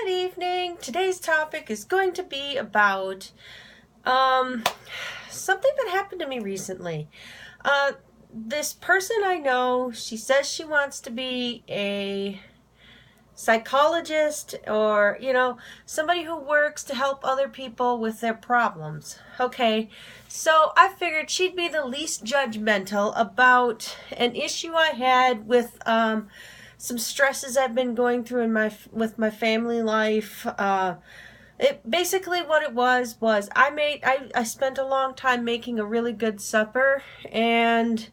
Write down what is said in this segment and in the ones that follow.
Good evening. Today's topic is going to be about something that happened to me recently. This person I know, she says she wants to be a psychologist or, somebody who works to help other people with their problems. Okay, so I figured she'd be the least judgmental about an issue I had with some stresses I've been going through with my family life. It basically what it was I spent a long time making a really good supper, and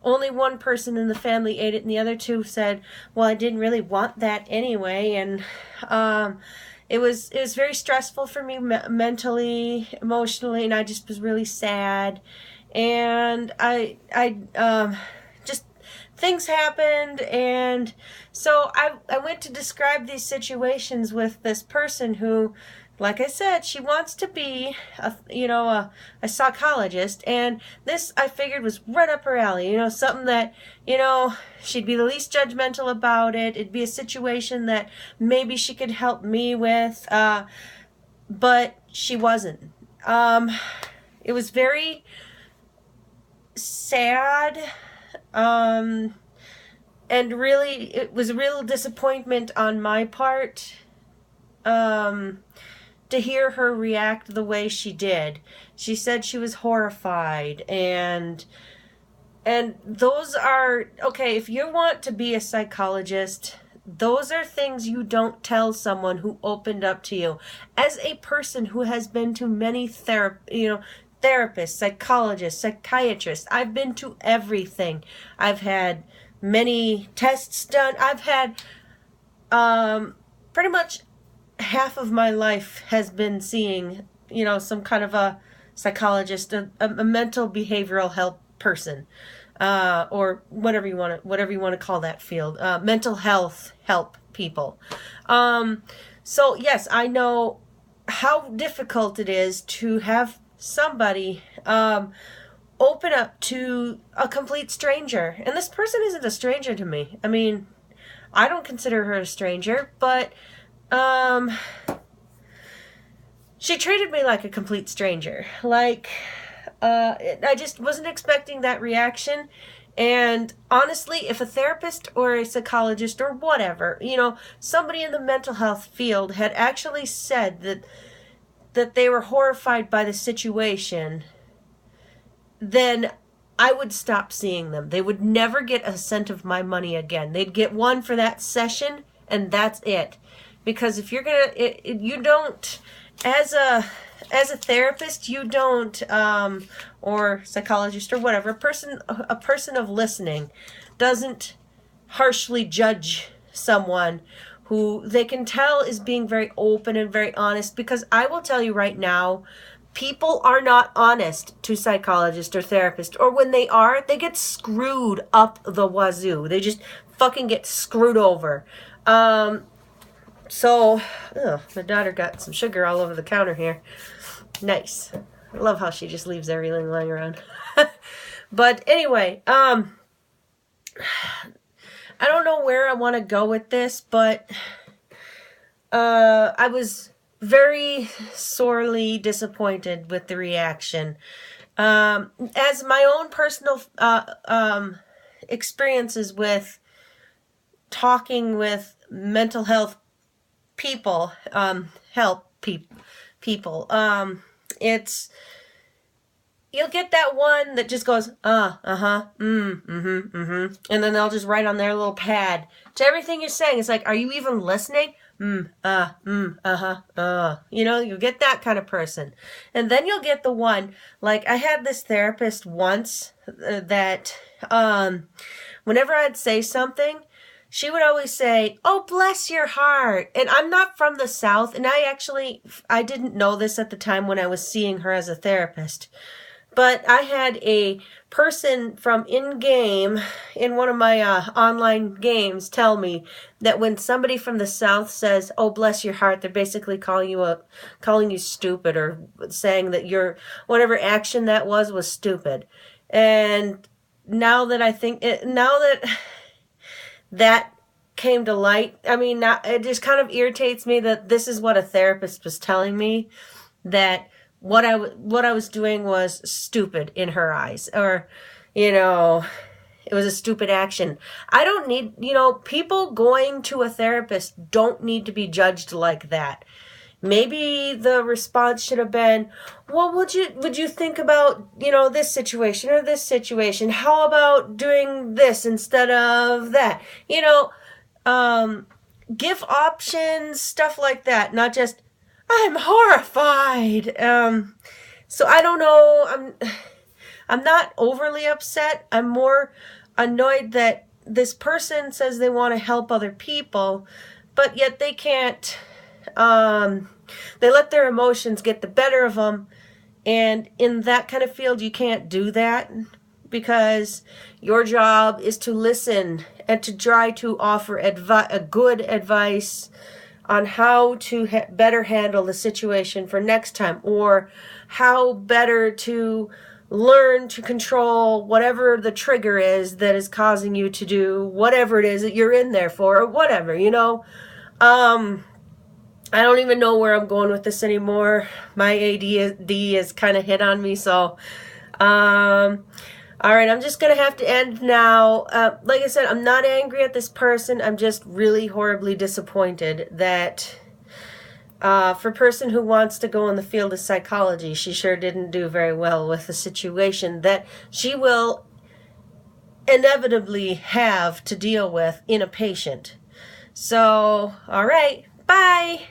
only one person in the family ate it, and the other two said, "Well, I didn't really want that anyway." And it was very stressful for me mentally, emotionally, and I just was really sad. And I just things happened, and so I went to describe these situations with this person who, like I said, she wants to be a psychologist, and this I figured was right up her alley. Something that she'd be the least judgmental about it. It'd be a situation that maybe she could help me with, but she wasn't. It was very sad, and really it was a real disappointment on my part. To hear her react the way she did. She said she was horrified, and those are okay. If you want to be a psychologist, those are things you don't tell someone who opened up to you. As a person who has been to many therapists, psychologists, psychiatrists, I've been to everything. I've had many tests done. I've had pretty much half of my life has been seeing, some kind of a psychologist, a mental behavioral health person, or whatever you want to call that field, mental health help people. So yes, I know how difficult it is to have somebody open up to a complete stranger, and this person isn't a stranger to me. I mean, I don't consider her a stranger, but she treated me like a complete stranger. Like, I just wasn't expecting that reaction. And honestly, if a therapist or a psychologist or whatever, somebody in the mental health field had actually said that they were horrified by the situation, then I would stop seeing them. They would never get a cent of my money again. They'd get one for that session, and that's it. Because if you're you don't, as a therapist, you don't, or psychologist or whatever, a person of listening doesn't harshly judge someone who they can tell is being very open and very honest. Because I will tell you right now, people are not honest to psychologists or therapists, or when they are, they get screwed up the wazoo. They just fucking get screwed over. So, my daughter got some sugar all over the counter here. Nice. I love how she just leaves everything lying around. But anyway, I don't know where I want to go with this, but I was very sorely disappointed with the reaction. As my own personal experiences with talking with mental health people, people, it's, you'll get that one that just goes, and then they'll just write on their little pad to everything you're saying. It's like, are you even listening? You'll get that kind of person. And then you'll get the one, like I had this therapist once that, whenever I'd say something, she would always say, "Oh, bless your heart." And I'm not from the South, and I didn't know this at the time when I was seeing her as a therapist. But I had a person from in-game, in one of my online games, tell me that when somebody from the South says, "Oh, bless your heart," they're basically calling you stupid, or saying that your whatever action that was stupid. And now that I think, now that came to light. I mean, it just kind of irritates me that this is what a therapist was telling me, that what I was doing was stupid in her eyes, or, it was a stupid action. I don't need, people going to a therapist don't need to be judged like that. Maybe the response should have been, well, would you think about, this situation or this situation? How about doing this instead of that? Give options, stuff like that, not just, I'm horrified. So I don't know. I'm not overly upset. I'm more annoyed that this person says they want to help other people, but yet they can't. They let their emotions get the better of them. And in that kind of field, you can't do that, because your job is to listen and to try to offer a good advice on how to better handle the situation for next time, or how better to learn to control whatever the trigger is that is causing you to do whatever it is that you're in there for, or whatever, I don't even know where I'm going with this anymore. My ADD has kind of hit on me, so all right, I'm just going to have to end now. Like I said, I'm not angry at this person. I'm just really horribly disappointed that for a person who wants to go in the field of psychology, she sure didn't do very well with the situation that she will inevitably have to deal with in a patient. So, all right, bye.